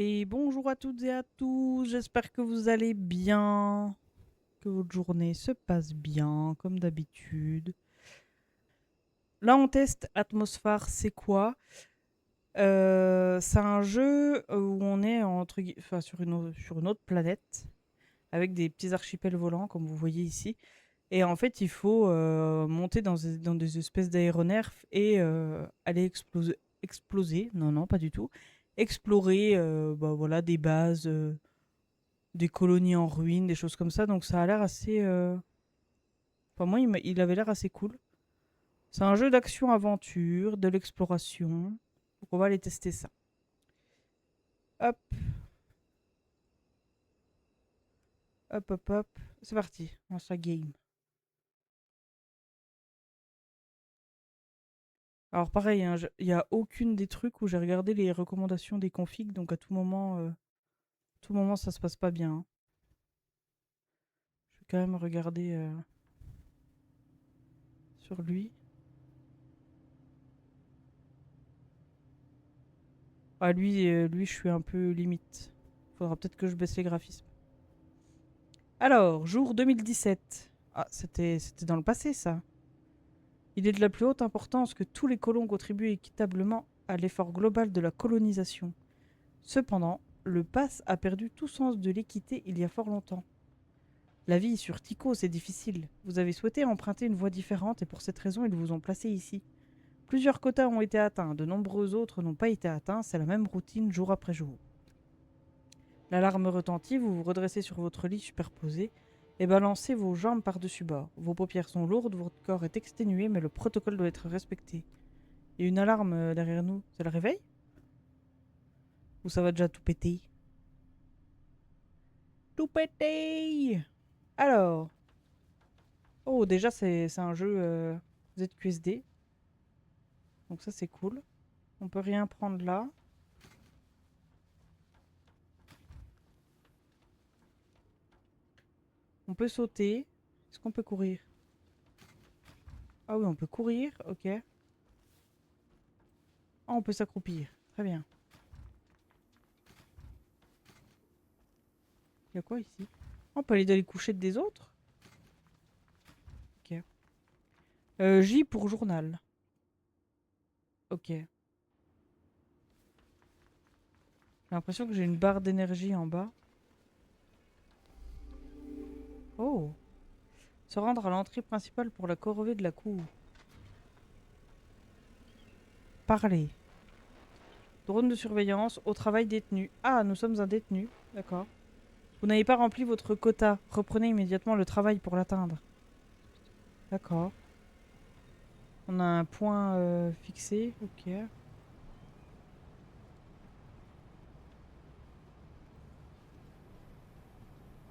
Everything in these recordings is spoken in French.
Et bonjour à toutes et à tous, j'espère que vous allez bien, que votre journée se passe bien, comme d'habitude. Là, on teste Atmosphère, c'est quoi? C'est un jeu où on est enfin, sur une autre planète, avec des petits archipels volants, comme vous voyez ici. Et en fait, il faut monter dans des espèces d'aéronefs et aller exploser, non, non, pas du tout, explorer bah, voilà, des bases, des colonies en ruine, des choses comme ça. Donc ça a l'air assez... Enfin, moi, il avait l'air assez cool. C'est un jeu d'action-aventure, de l'exploration. Donc on va aller tester ça. Hop, hop, hop, hop. C'est parti, on lance la game. Alors pareil, hein, il n'y a aucune des trucs où j'ai regardé les recommandations des configs, donc à tout moment ça se passe pas bien, hein. Je vais quand même regarder sur lui. Ah lui je suis un peu limite. Faudra peut-être que je baisse les graphismes. Alors, jour 2017. Ah, c'était dans le passé ça. Il est de la plus haute importance que tous les colons contribuent équitablement à l'effort global de la colonisation. Cependant, le pass a perdu tout sens de l'équité il y a fort longtemps. La vie sur Tycho, c'est difficile. Vous avez souhaité emprunter une voie différente et pour cette raison, ils vous ont placé ici. Plusieurs quotas ont été atteints, de nombreux autres n'ont pas été atteints, c'est la même routine jour après jour. L'alarme retentit, vous vous redressez sur votre lit superposé et balancez vos jambes par-dessus bord. Vos paupières sont lourdes, votre corps est exténué, mais le protocole doit être respecté. Il y a une alarme derrière nous, ça le réveille? Ou ça va déjà tout péter? Tout péter! Alors, oh déjà c'est un jeu ZQSD, donc ça c'est cool. On peut rien prendre là. On peut sauter. Est-ce qu'on peut courir? Ah oui, on peut courir, ok. Ah, on peut s'accroupir, très bien. Il y a quoi ici? On peut aller dans les couchettes des autres? Ok. J pour journal. Ok. J'ai l'impression que j'ai une barre d'énergie en bas. Oh. Se rendre à l'entrée principale pour la corvée de la cour. Parler. Drone de surveillance au travail détenu. Ah, nous sommes un détenu. D'accord. Vous n'avez pas rempli votre quota. Reprenez immédiatement le travail pour l'atteindre. D'accord. On a un point fixé. Ok.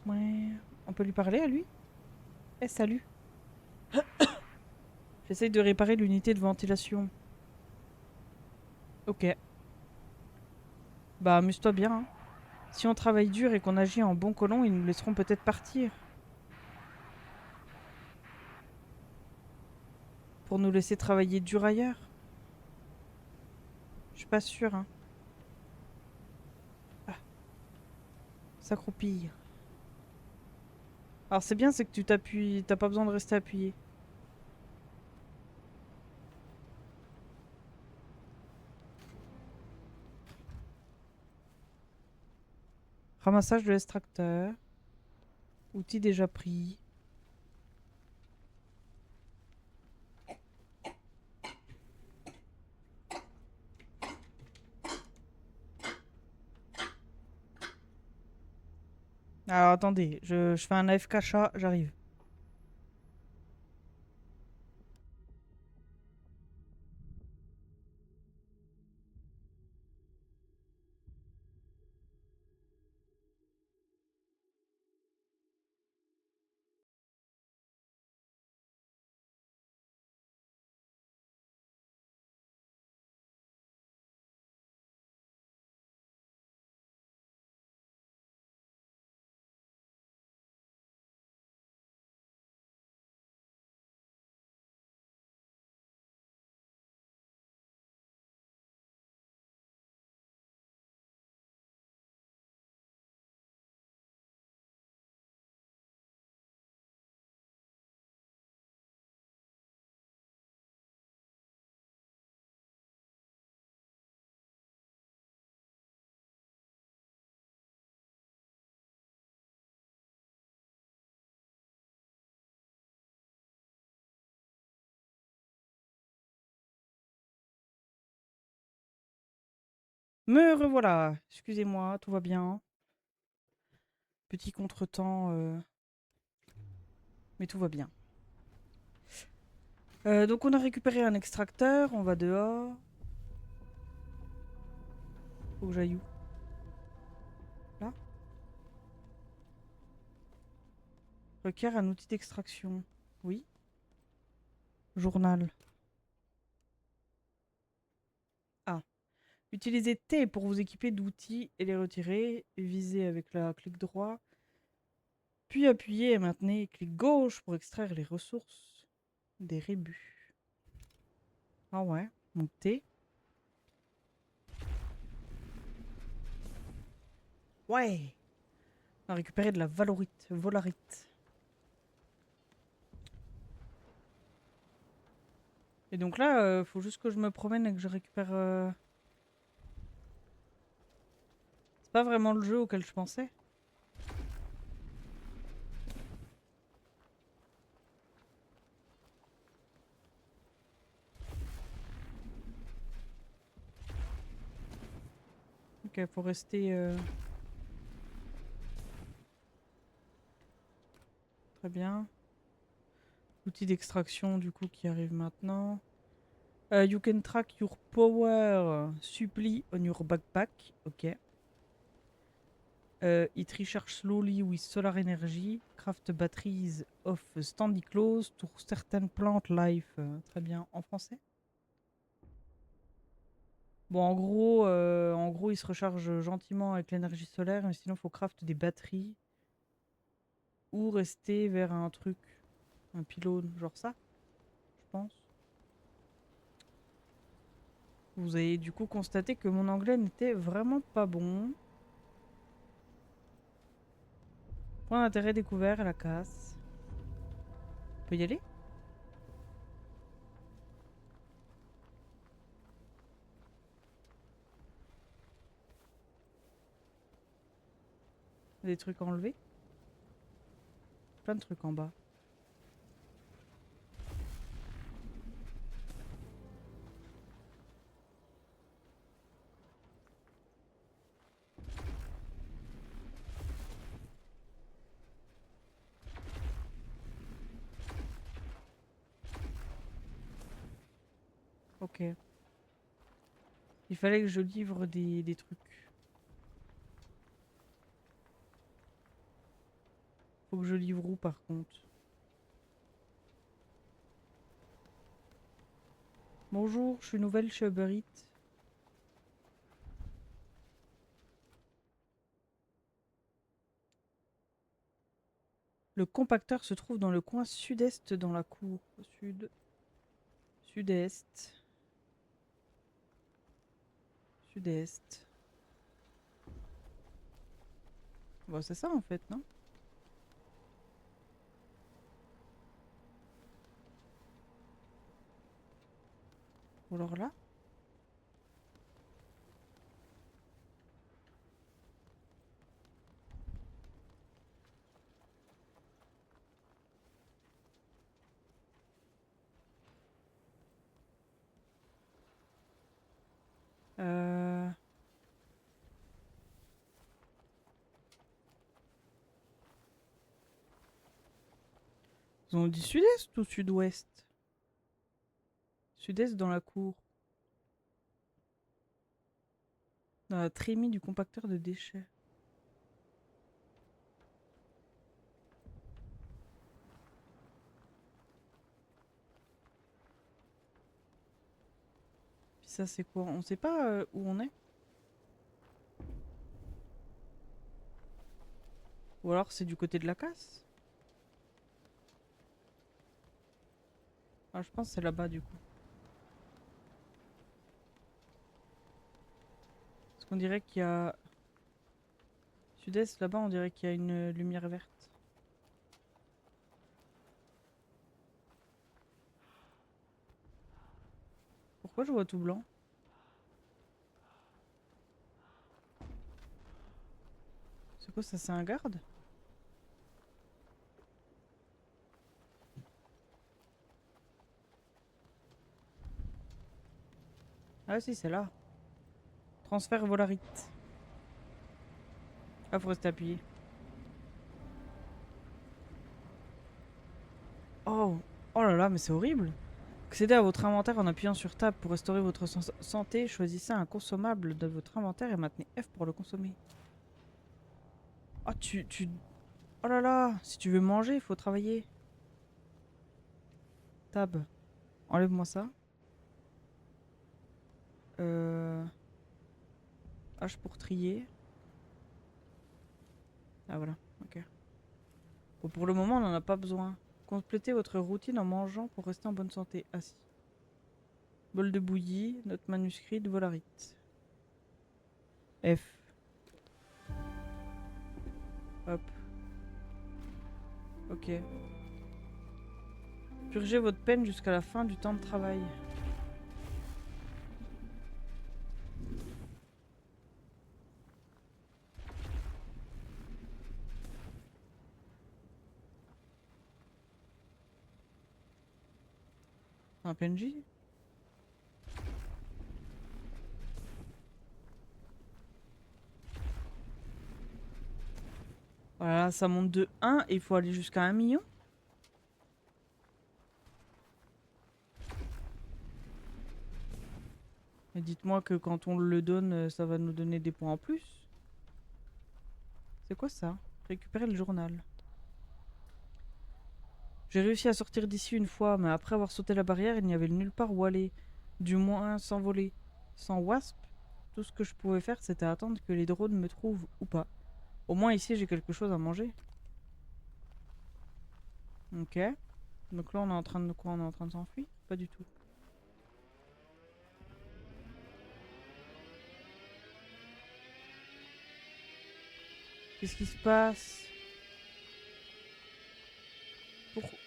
Ouais. On peut lui parler à lui? Eh, salut. J'essaye de réparer l'unité de ventilation. Ok. Bah, amuse-toi bien, hein. Si on travaille dur et qu'on agit en bon colon, ils nous laisseront peut-être partir. Pour nous laisser travailler dur ailleurs. Je suis pas sûre, hein. Ah, s'accroupir. Alors c'est bien, c'est que tu t'appuies, t'as pas besoin de rester appuyé. Ramassage de l'extracteur. Outils déjà pris. Alors attendez, je fais un AFK chat, j'arrive. Me revoilà. Excusez-moi, tout va bien. Petit contretemps, mais tout va bien. Donc on a récupéré un extracteur, on va dehors. Faut que j'aille où? Là? Requiert un outil d'extraction. Oui. Journal. Ah. Utilisez T pour vous équiper d'outils et les retirer. Visez avec la clic droit. Puis appuyez et maintenez clic gauche pour extraire les ressources des rébus. Ah ouais. Donc T. Ouais. On a récupéré de la valorite. Volarite. Et donc là, faut juste que je me promène et que je récupère... C'est pas vraiment le jeu auquel je pensais. Ok, faut rester... Très bien. Outil d'extraction du coup qui arrive maintenant. You can track your power supply on your backpack. Ok. It recharge slowly with solar energy. Craft batteries of standy close to certain plant life. Très bien. En français? Bon, en gros, il se recharge gentiment avec l'énergie solaire, mais sinon, il faut craft des batteries ou rester vers un truc, un pylône, genre ça, je pense. Vous avez du coup constaté que mon anglais n'était vraiment pas bon. Point d'intérêt découvert à la casse. On peut y aller? Des trucs à enlever? Plein de trucs en bas. Ok. Il fallait que je livre des trucs. Faut que je livre où par contre? Bonjour, je suis nouvelle chez Uber Eats. Le compacteur se trouve dans le coin sud-est dans la cour. Sud. Sud-est. Sud-est. Bon, c'est ça en fait, non? Ou alors là? Euh... Ils ont dit sud-est ou sud-ouest? Sud-est dans la cour. Dans la trémie du compacteur de déchets. Puis ça, c'est quoi? On sait pas où on est? Ou alors c'est du côté de la casse? Ah, je pense que c'est là-bas du coup. Parce qu'on dirait qu'il y a... Sud-est, là-bas, on dirait qu'il y a une lumière verte. Pourquoi je vois tout blanc? C'est quoi ça? C'est un garde? Ah si, c'est là. Transfert Volarite. Ah, faut rester appuyé. Oh, oh là là, mais c'est horrible. Accédez à votre inventaire en appuyant sur Tab pour restaurer votre santé. Choisissez un consommable de votre inventaire et maintenez F pour le consommer. Oh, Oh là là, si tu veux manger, il faut travailler. Tab. Enlève-moi ça. H pour trier. Ah voilà, ok. Bon, pour le moment, on n'en a pas besoin. Complétez votre routine en mangeant pour rester en bonne santé. Ah si. Bol de bouillie, note manuscrite, Volarite. F. Hop. Ok. Purgez votre peine jusqu'à la fin du temps de travail. Un PNJ? Voilà, ça monte de 1 et il faut aller jusqu'à 1 million. Mais dites-moi que quand on le donne, ça va nous donner des points en plus. C'est quoi ça? Récupérer le journal. J'ai réussi à sortir d'ici une fois, mais après avoir sauté la barrière, il n'y avait nulle part où aller. Du moins, sans voler. Sans Wasp, tout ce que je pouvais faire, c'était attendre que les drones me trouvent ou pas. Au moins ici, j'ai quelque chose à manger. Ok. Donc là, on est en train de quoi? On est en train de s'enfuir? Pas du tout. Qu'est-ce qui se passe? Pourquoi?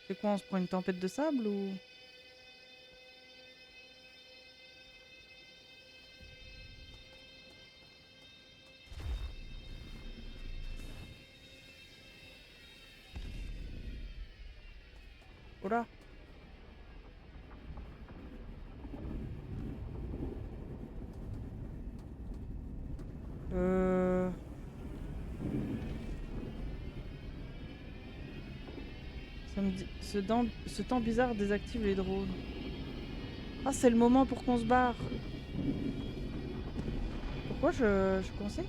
C'est quoi? On se prend une tempête de sable ou... Oh là! Euh... Ça me dit... ce temps bizarre désactive les drones. Ah, c'est le moment pour qu'on se barre. Pourquoi je suis coincée?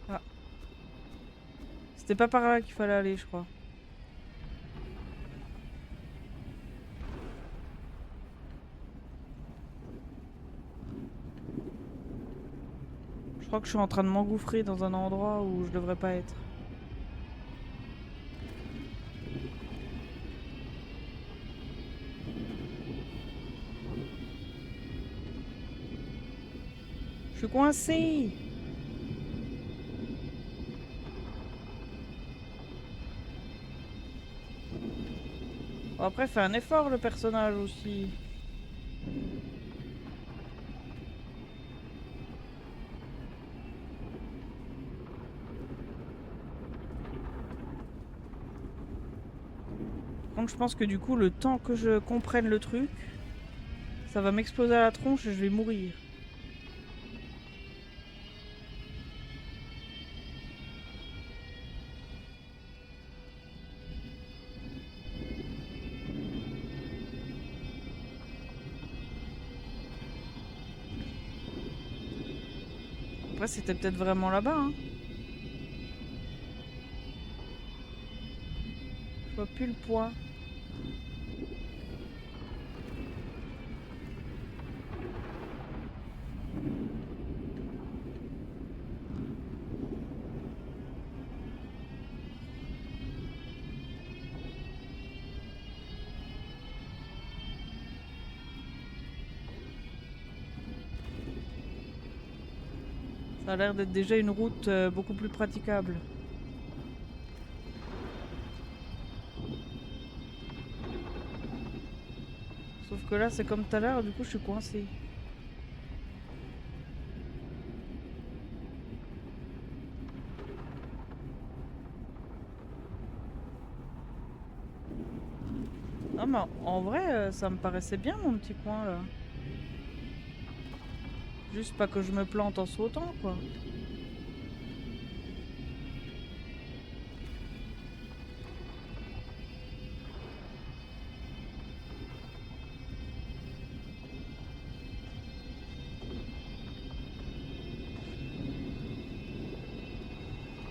Ah. C'était pas par là qu'il fallait aller, je crois. Je crois que je suis en train de m'engouffrer dans un endroit où je devrais pas être. Je suis coincée! Bon, après, fait un effort le personnage aussi. Donc je pense que du coup, le temps que je comprenne le truc, ça va m'exploser à la tronche et je vais mourir. Après, c'était peut-être vraiment là-bas, hein. Je vois plus le point. Ça a l'air d'être déjà une route beaucoup plus praticable. Sauf que là, c'est comme tout à l'heure, du coup, je suis coincée. Non mais en vrai, ça me paraissait bien mon petit coin là. Juste pas que je me plante en sautant quoi.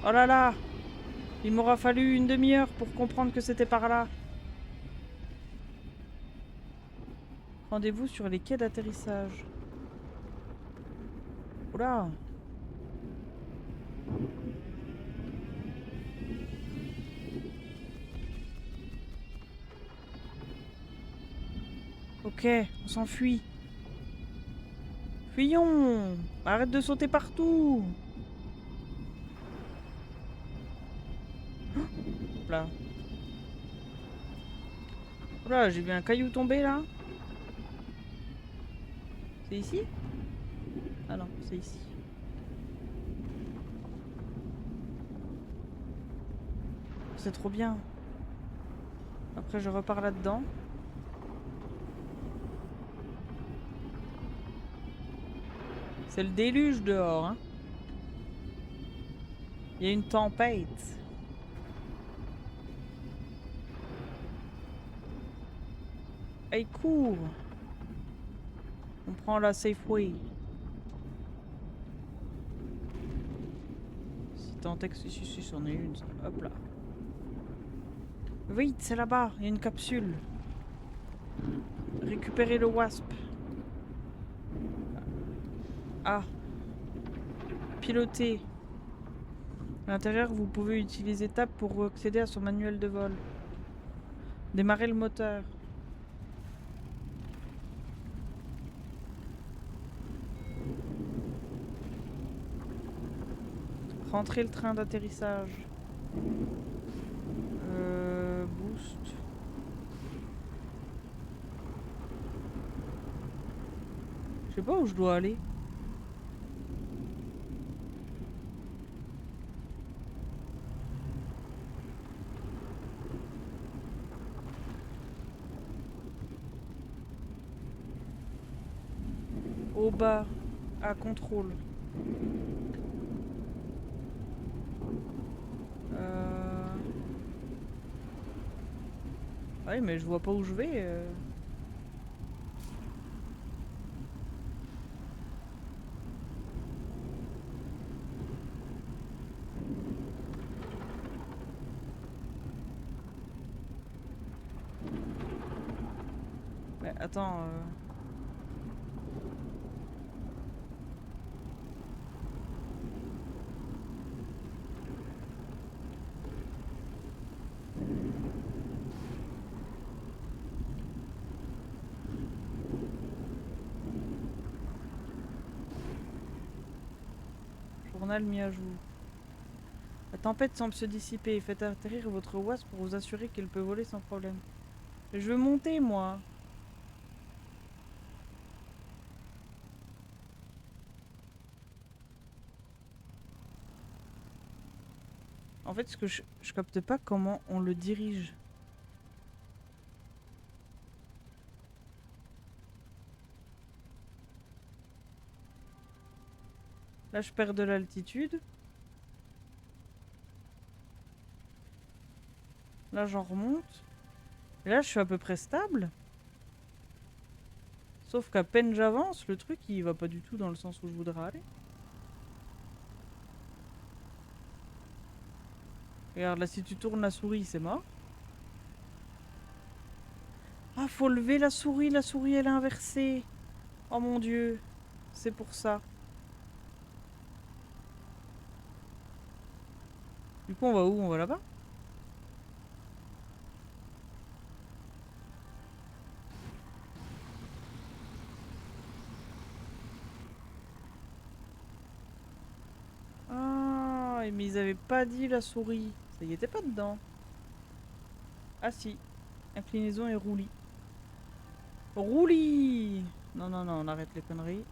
Oh là là! Il m'aura fallu une demi-heure pour comprendre que c'était par là. Rendez-vous sur les quais d'atterrissage. Oula! Ok, on s'enfuit. Fuyons! Arrête de sauter partout! Là. Oula, j'ai vu un caillou tomber là. C'est ici? Ah non, c'est ici. C'est trop bien. Après, je repars là-dedans. C'est le déluge dehors, hein. Il y a une tempête. Hey, cours! On prend la Safeway. Si tant est que si, c'en est une. Ça. Hop là. Vite, c'est là-bas. Il y a une capsule. Récupérer le wasp. Ah. Piloter. À l'intérieur, vous pouvez utiliser Tab pour accéder à son manuel de vol. Démarrer le moteur. Rentrer le train d'atterrissage. Boost. Je sais pas où je dois aller. Au bas. À contrôle. Oui, mais je vois pas où je vais. Mais attends. Journal mis à jour. La tempête semble se dissiper. Faites atterrir votre wasp pour vous assurer qu'il peut voler sans problème. Mais je veux monter, moi. En fait, ce que je capte pas comment on le dirige. Là, je perds de l'altitude. Là, j'en remonte. Et là, je suis à peu près stable. Sauf qu'à peine j'avance, le truc, il va pas du tout dans le sens où je voudrais aller. Regarde, là, si tu tournes la souris, c'est mort. Ah, faut lever la souris elle est inversée. Oh mon dieu, c'est pour ça. Du coup, on va où? On va là-bas? Ah, mais ils avaient pas dit la souris. Ça y était pas dedans. Ah si, inclinaison et roulis. Roulis! Non, non, non, on arrête les conneries.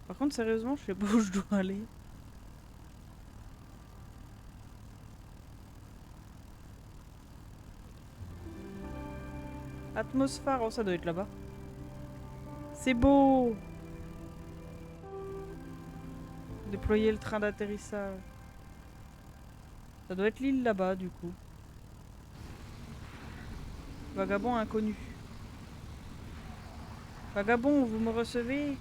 Par contre, sérieusement, je sais pas où je dois aller. Atmosphère, oh ça doit être là-bas. C'est beau. Déployer le train d'atterrissage. Ça doit être l'île là-bas du coup. Vagabond inconnu. Vagabond, vous me recevez?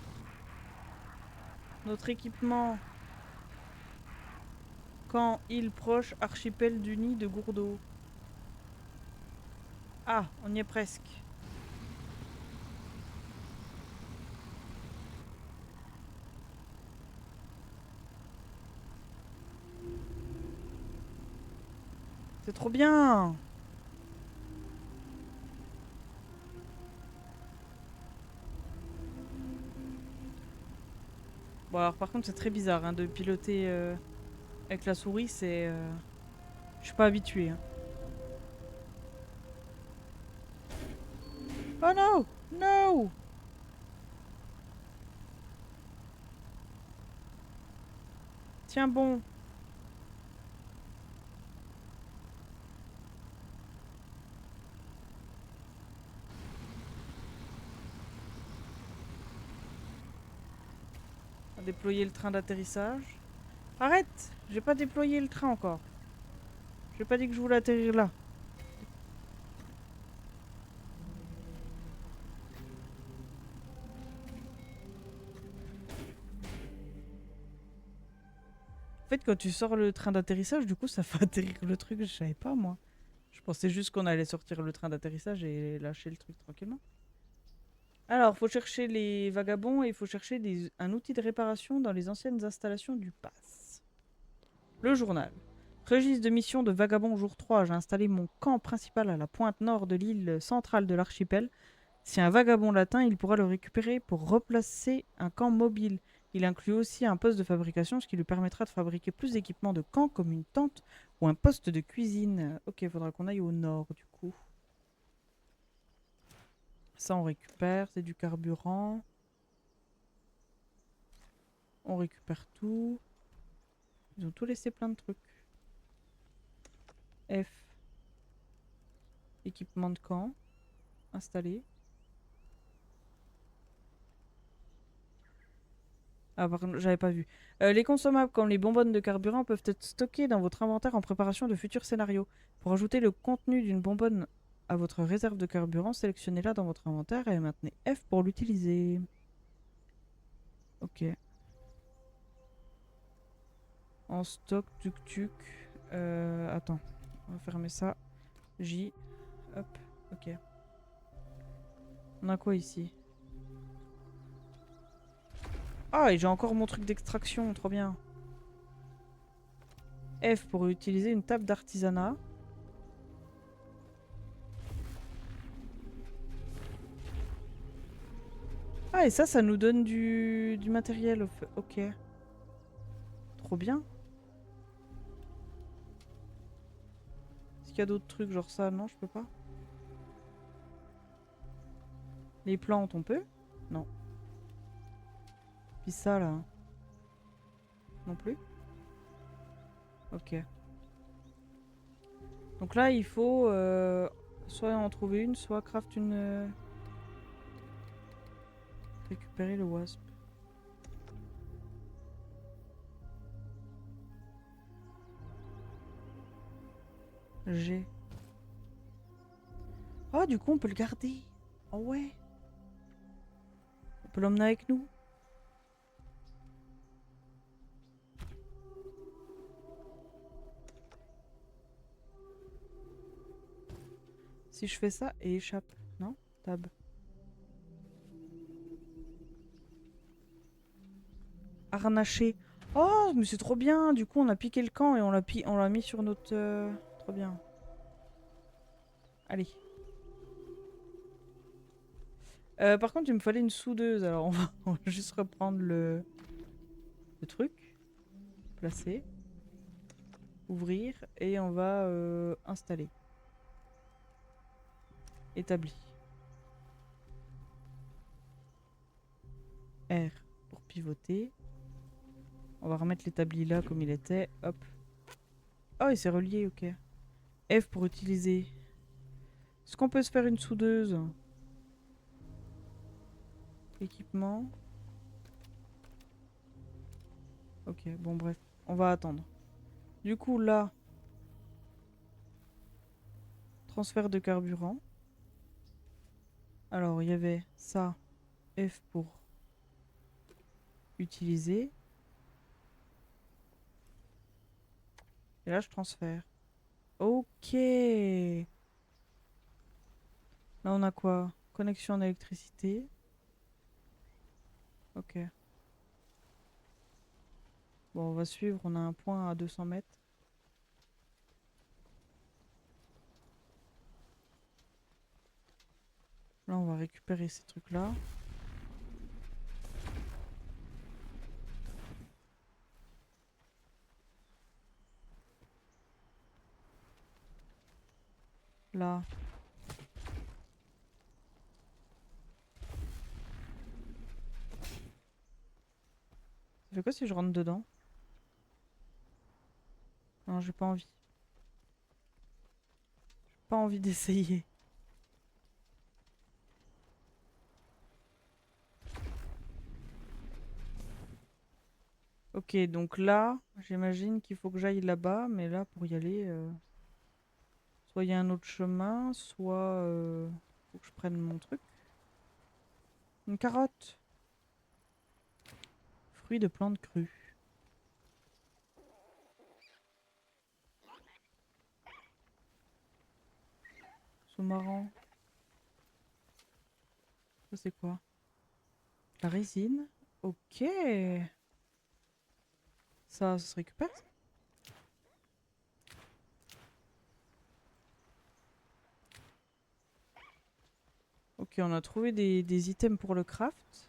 Notre équipement. Camp, île proche, archipel du nid de Gourdeau. Ah, on y est presque. C'est trop bien. Bon alors par contre c'est très bizarre hein, de piloter avec la souris, c'est... Je suis pas habituée. Hein. Oh non! No! Tiens bon. On va déployer le train d'atterrissage. Arrête! J'ai pas déployé le train encore. J'ai pas dit que je voulais atterrir là. En fait, quand tu sors le train d'atterrissage, du coup, ça fait atterrir le truc. Je savais pas, moi. Je pensais juste qu'on allait sortir le train d'atterrissage et lâcher le truc tranquillement. Alors, faut chercher les vagabonds et il faut chercher un outil de réparation dans les anciennes installations du pass. Le journal. Registre de mission de vagabond jour 3. J'ai installé mon camp principal à la pointe nord de l'île centrale de l'archipel. Si un vagabond l'atteint, il pourra le récupérer pour replacer un camp mobile. Il inclut aussi un poste de fabrication, ce qui lui permettra de fabriquer plus d'équipements de camp, comme une tente ou un poste de cuisine. Ok, il faudra qu'on aille au nord, du coup. Ça, on récupère, c'est du carburant. On récupère tout. Ils ont tout laissé plein de trucs. F. Équipement de camp. Installé. Ah, par contre, j'avais pas vu. Les consommables comme les bonbonnes de carburant peuvent être stockés dans votre inventaire en préparation de futurs scénarios. Pour ajouter le contenu d'une bonbonne à votre réserve de carburant, sélectionnez-la dans votre inventaire et maintenez F pour l'utiliser. Ok. En stock, tuk-tuk. Attends, on va fermer ça. J. Hop, ok. On a quoi ici? Ah, et j'ai encore mon truc d'extraction, trop bien. F pour utiliser une table d'artisanat. Ah, et ça nous donne du matériel. Ok. Trop bien. Est-ce qu'il y a d'autres trucs genre ça? Non, je peux pas. Les plantes, on peut? Non. Puis ça, là. Non plus? Ok. Donc là, il faut soit en trouver une, soit craft une... récupérer le wasp. G. Oh, du coup, on peut le garder. Oh ouais. On peut l'emmener avec nous. Si je fais ça et échappe. Non? Tab. Harnaché. Oh, mais c'est trop bien. Du coup, on a piqué le camp et on l'a mis sur notre... Trop bien. Allez. Par contre, il me fallait une soudeuse. Alors, on va juste reprendre le truc. Placer. Ouvrir. Et on va installer. Établi. R pour pivoter. On va remettre l'établi là comme il était. Hop. Oh, il s'est relié, ok. F pour utiliser Est-ce qu'on peut se faire une soudeuse? Équipement. Ok, bon bref. On va attendre. Du coup, là, transfert de carburant. Alors, il y avait ça. F pour utiliser. Et là, je transfère. Ok. Là, on a quoi? Connexion en électricité. Ok. Bon, on va suivre. On a un point à 200 mètres. Là, on va récupérer ces trucs-là. Là. Ça fait quoi si je rentre dedans? Non, j'ai pas envie. Pas envie d'essayer. Ok, donc là, j'imagine qu'il faut que j'aille là-bas, mais là, pour y aller, soit il y a un autre chemin, soit faut que je prenne mon truc. Une carotte. Fruit de plante crue. Sous-marin. Ça, c'est quoi? La résine. Ok. Ça se récupère, ça? Ok, on a trouvé des items pour le craft.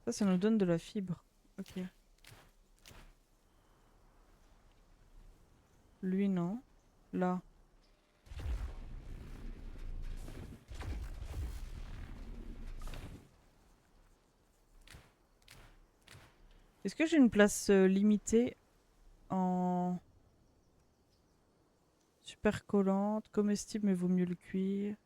Ça nous donne de la fibre. Ok. Lui, non. Là. Est-ce que j'ai une place limitée en super collante, comestible mais vaut mieux le cuire?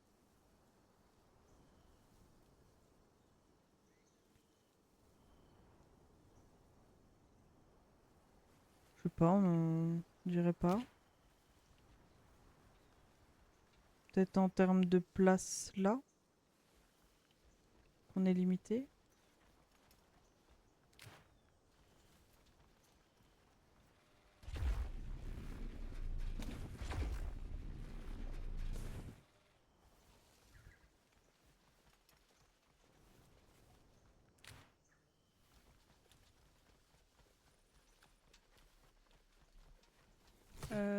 Je sais pas, on dirait pas. Peut-être en termes de place là, qu'on est limité.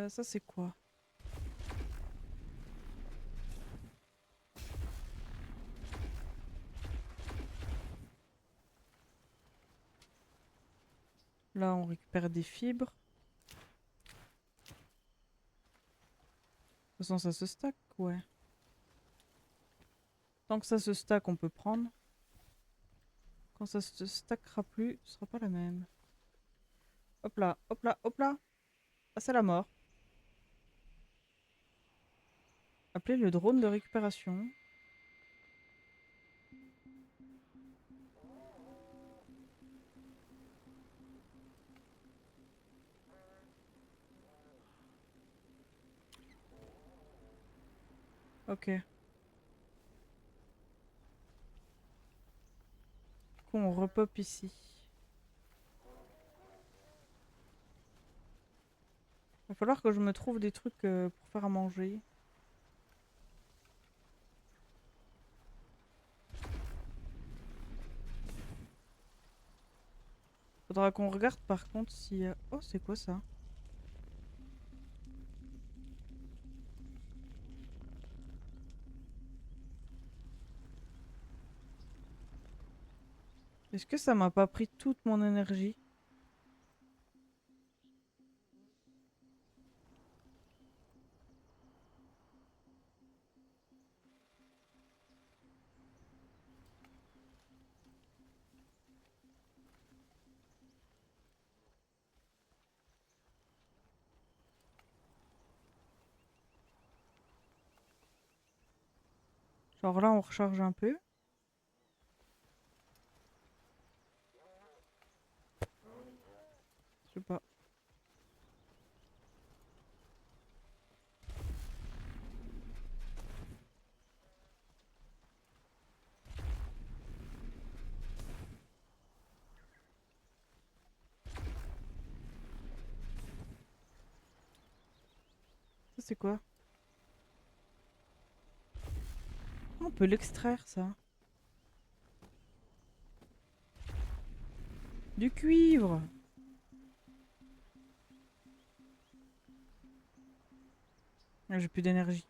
Ça c'est quoi? Là on récupère des fibres. De toute façon ça se stack, ouais. Tant que ça se stack on peut prendre. Quand ça se stackera plus, ce sera pas la même. Hop là, hop là, hop là. Ah c'est la mort. Appelez le drone de récupération. Ok. Du coup on repop ici. Va falloir que je me trouve des trucs pour faire à manger. Faudra qu'on regarde par contre si... Oh c'est quoi ça? Est-ce que ça m'a pas pris toute mon énergie? Genre là, on recharge un peu. Je sais pas. Ça, c'est quoi? On peut l'extraire, ça. Du cuivre! Ah, j'ai plus d'énergie.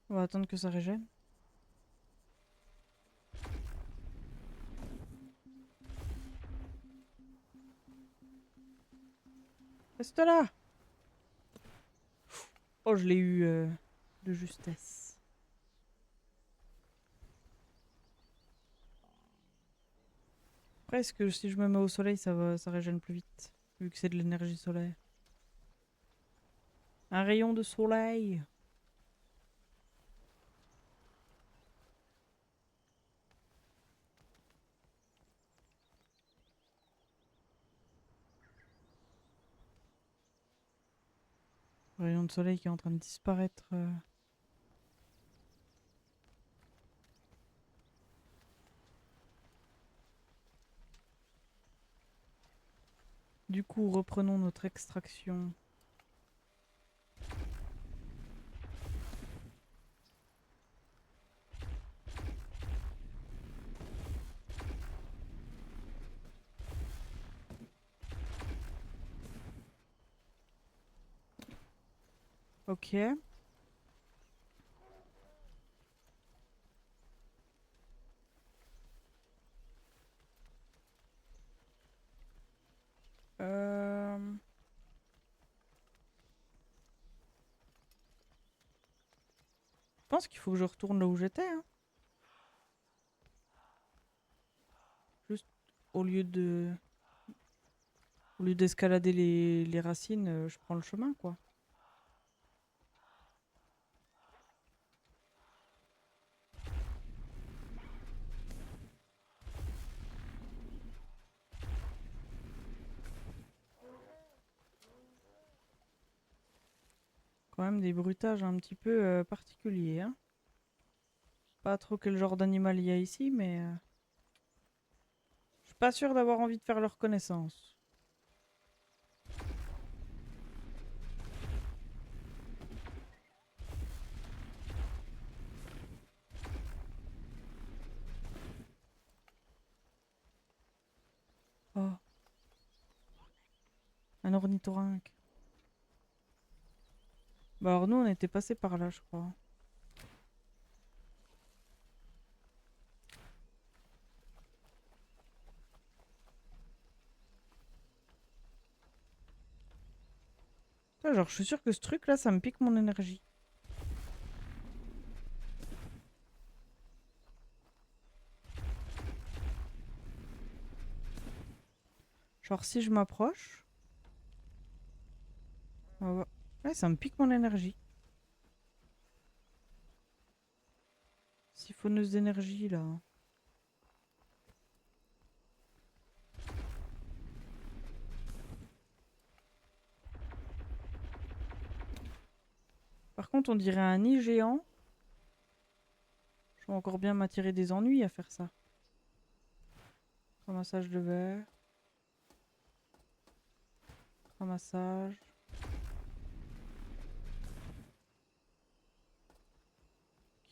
On va attendre que ça régène. Reste là! Oh, je l'ai eu de justesse. Presque, si je me mets au soleil, ça régène plus vite. Vu que c'est de l'énergie solaire. Un rayon de soleil! Rayon de soleil qui est en train de disparaître. Du coup, reprenons notre extraction. Ok. Euh... Je pense qu'il faut que je retourne là où j'étais. Hein. Juste au lieu de... Au lieu d'escalader les racines, je prends le chemin, quoi. Quand même des bruitages un petit peu particuliers. Hein. Pas trop quel genre d'animal il y a ici, mais... je suis pas sûr d'avoir envie de faire leur connaissance. Oh, un ornithorynque. Bah alors nous, on était passé par là, je crois. Ah, genre, je suis sûr que ce truc-là, ça me pique mon énergie. Genre, si je m'approche... Ouais, ça me pique mon énergie. Siphonneuse d'énergie, là. Par contre, on dirait un nid géant. Je vais encore bien m'attirer des ennuis à faire ça. Ramassage de verre. Ramassage.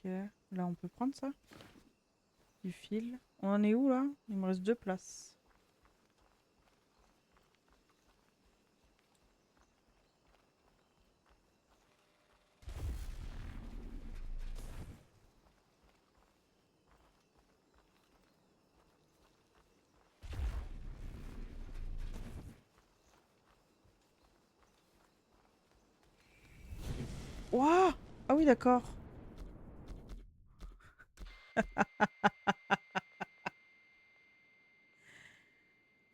Ok. Là, on peut prendre ça. Du fil. On en est où, là? Il me reste 2 places. Ouah! Ah oui, d'accord.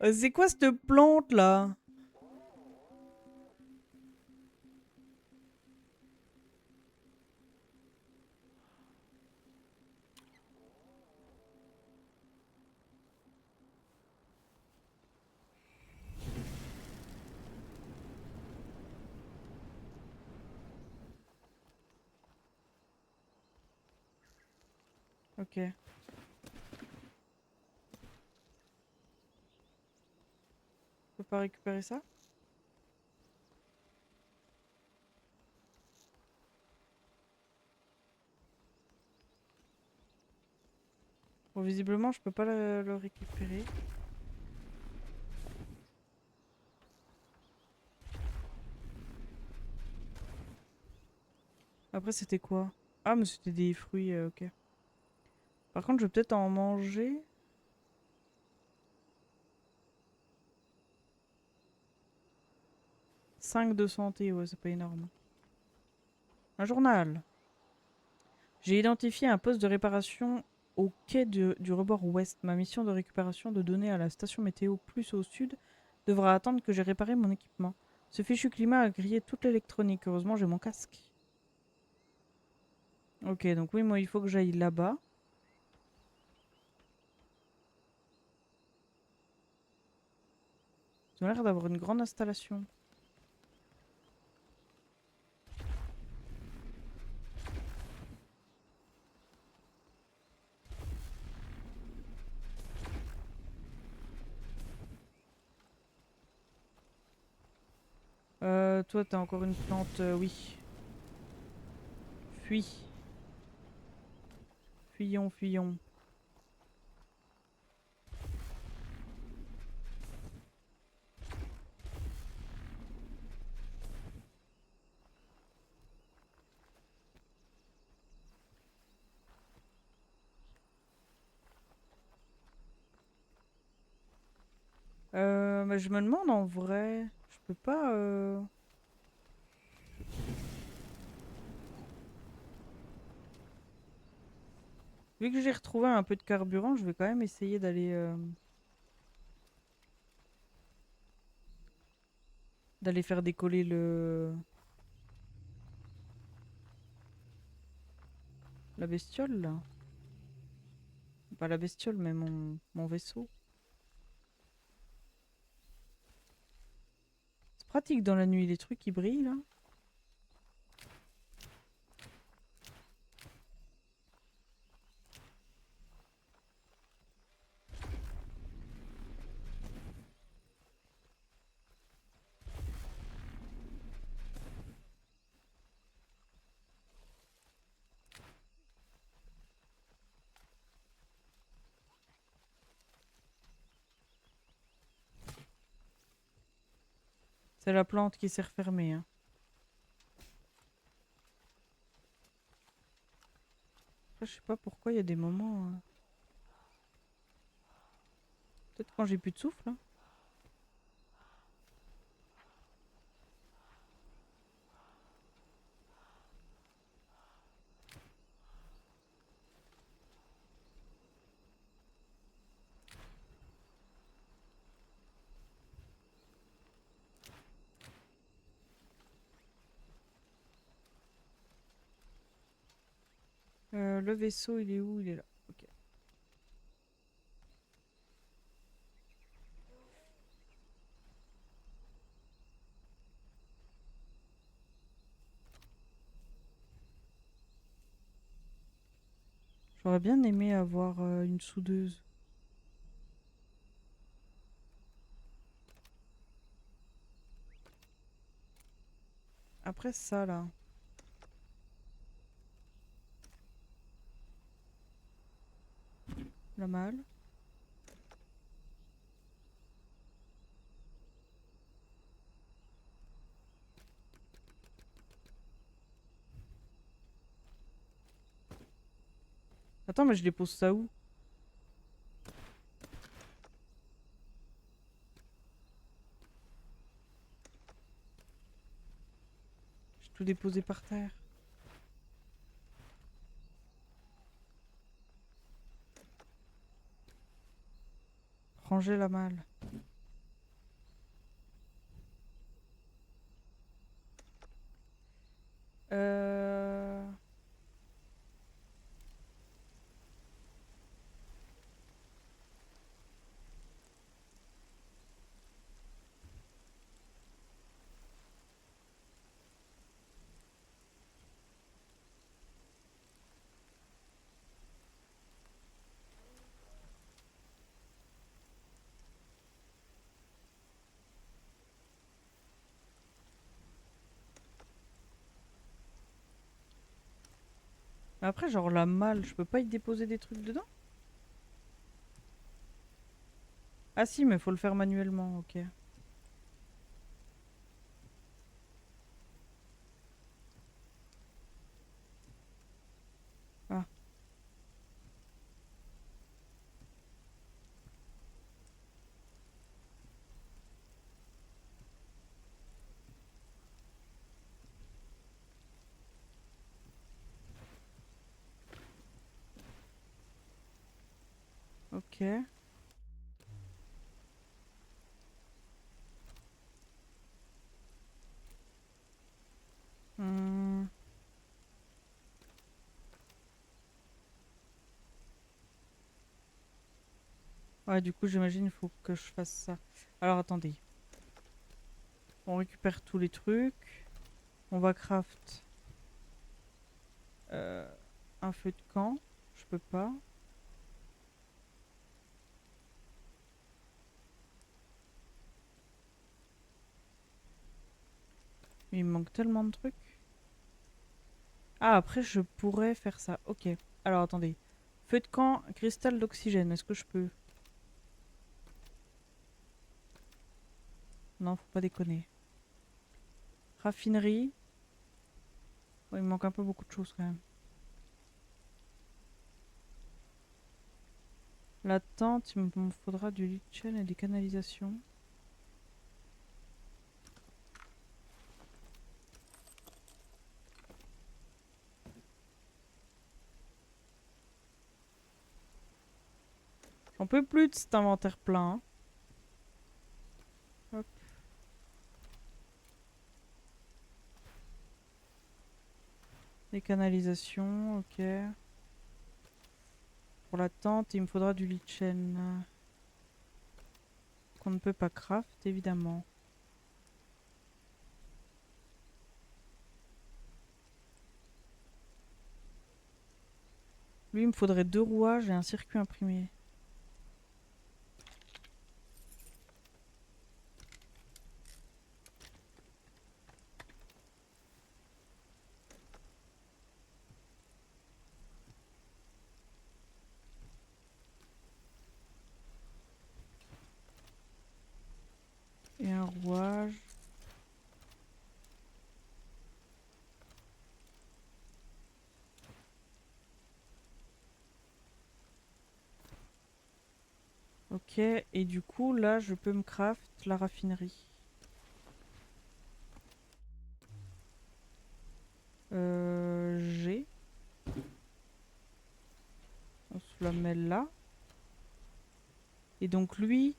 C'est quoi cette plante, là? Ok. Je peux pas récupérer ça? Bon, visiblement, je peux pas le récupérer. Après, c'était quoi? Ah, mais c'était des fruits, ok. Par contre, je vais peut-être en manger. 5 de santé, ouais, c'est pas énorme. Un journal. J'ai identifié un poste de réparation au quai du rebord ouest. Ma mission de récupération de données à la station météo plus au sud devra attendre que j'ai réparé mon équipement. Ce fichu climat a grillé toute l'électronique. Heureusement, j'ai mon casque. Ok, donc oui, moi, il faut que j'aille là-bas. Ils ont l'air d'avoir une grande installation. Toi, t'as encore une plante, oui. Fuis. Fuyons, fuyons. Mais je me demande en vrai, je peux pas. Vu que j'ai retrouvé un peu de carburant, je vais quand même essayer d'aller faire décoller la bestiole là. Pas la bestiole, mais mon vaisseau. C'est pratique dans la nuit, les trucs qui brillent là. C'est la plante qui s'est refermée. Hein. Après, je sais pas pourquoi il y a des moments. Peut-être quand j'ai plus de souffle. Hein. Le vaisseau, il est où? Il est là. Ok. J'aurais bien aimé avoir une soudeuse. Après ça là, la malle. Attends, mais je dépose ça où? J'ai tout déposé par terre. Ranger la malle. Euh... Mais après, genre la malle, je peux pas y déposer des trucs dedans? Ah si, mais faut le faire manuellement, ok. Ah, ok. Hmm. Ouais, du coup, j'imagine il faut que je fasse ça. Alors, attendez. On récupère tous les trucs. On va craft euh, un feu de camp. Je peux pas. Mais il me manque tellement de trucs. Ah, après, je pourrais faire ça. Ok. Alors, attendez. Feu de camp, cristal d'oxygène. Est-ce que je peux? Non, faut pas déconner. Raffinerie. Oh, il me manque un peu beaucoup de choses quand même. La tente, il me faudra du lithium et des canalisations. J'en peux plus de cet inventaire plein, hein. Hop. Des canalisations, ok. Pour la tente, il me faudra du lichen. Qu'on ne peut pas craft, évidemment. Lui, il me faudrait 2 rouages et un circuit imprimé. Et un rouage. Ok, et du coup, là, je peux me craft la raffinerie. J'ai. On se la met là. Et donc lui,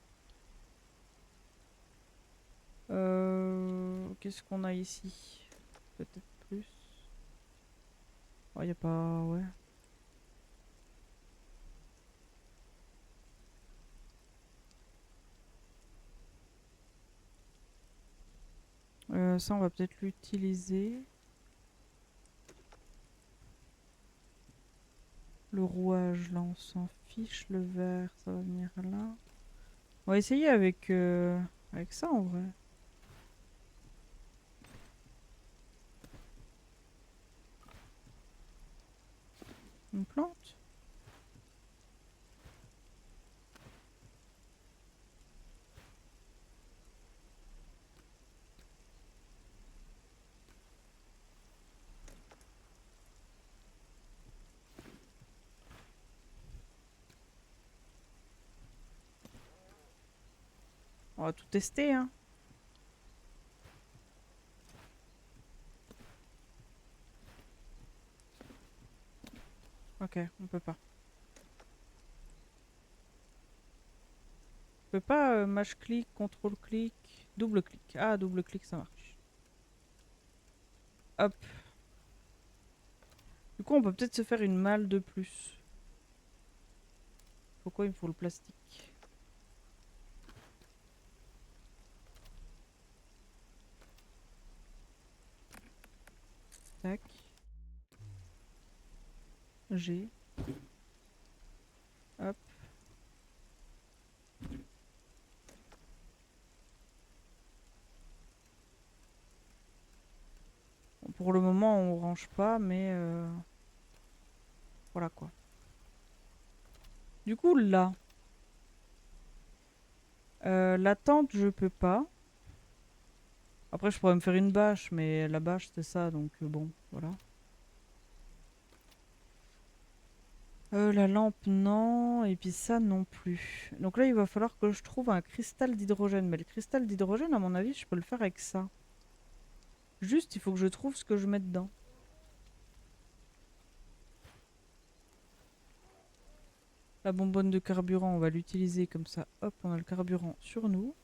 qu'est-ce qu'on a ici? Peut-être plus. Oh, y a pas... Ouais. Ça, on va peut-être l'utiliser. Le rouage, là, on s'en fiche. Le verre, ça va venir là. On va essayer avec ça, en vrai. Une plante. On va tout tester, hein. Ok, on peut pas. On peut pas mâche clic, contrôle clic, double clic. Ah, double clic, ça marche. Hop. Du coup, on peut peut-être se faire une malle de plus. Pourquoi il me faut le plastique? Tac. G. Hop. Bon, pour le moment, on range pas, mais... Voilà quoi. Du coup, là. La tente, je peux pas. Après, je pourrais me faire une bâche, mais la bâche, c'est ça, donc bon, voilà. La lampe, non. Et puis ça, non plus. Donc là, il va falloir que je trouve un cristal d'hydrogène. Mais le cristal d'hydrogène, à mon avis, je peux le faire avec ça. Juste, il faut que je trouve ce que je mets dedans. La bonbonne de carburant, on va l'utiliser comme ça. Hop, on a le carburant sur nous.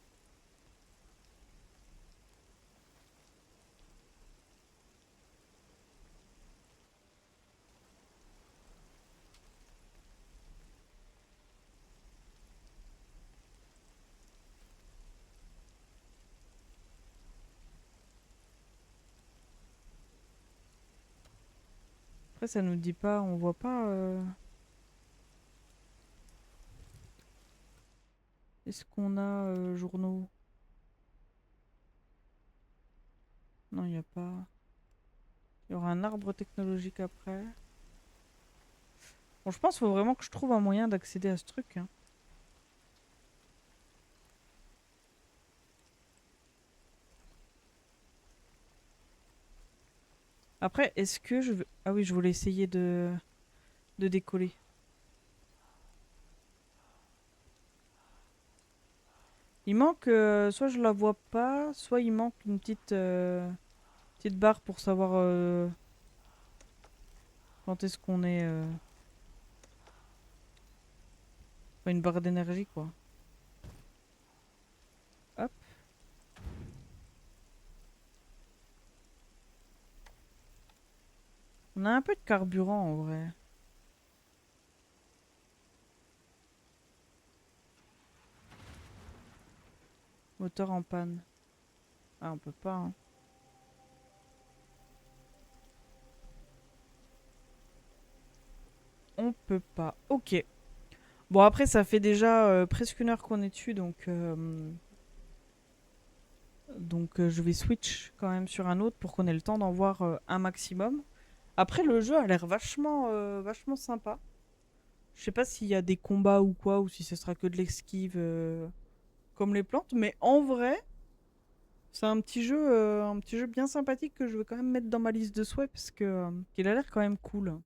Après, ça nous dit pas, on voit pas. Est-ce qu'on a journaux? Non, il n'y a pas. Il y aura un arbre technologique après. Bon, je pense qu'il faut vraiment que je trouve un moyen d'accéder à ce truc, hein. Après, est-ce que je veux... Ah oui, je voulais essayer de décoller. Il manque... soit je la vois pas, soit il manque une petite barre pour savoir quand est-ce qu'on est... enfin, une barre d'énergie, quoi. Hop. On a un peu de carburant, en vrai. Moteur en panne. Ah, on peut pas, hein. On peut pas. Ok. Bon, après, ça fait déjà presque 1 heure qu'on est dessus, donc je vais switch quand même sur un autre pour qu'on ait le temps d'en voir un maximum. Après, le jeu a l'air vachement sympa. Je sais pas s'il y a des combats ou quoi, ou si ce sera que de l'esquive comme les plantes, mais en vrai, c'est un petit jeu bien sympathique que je vais quand même mettre dans ma liste de souhaits parce que qu'il a l'air quand même cool.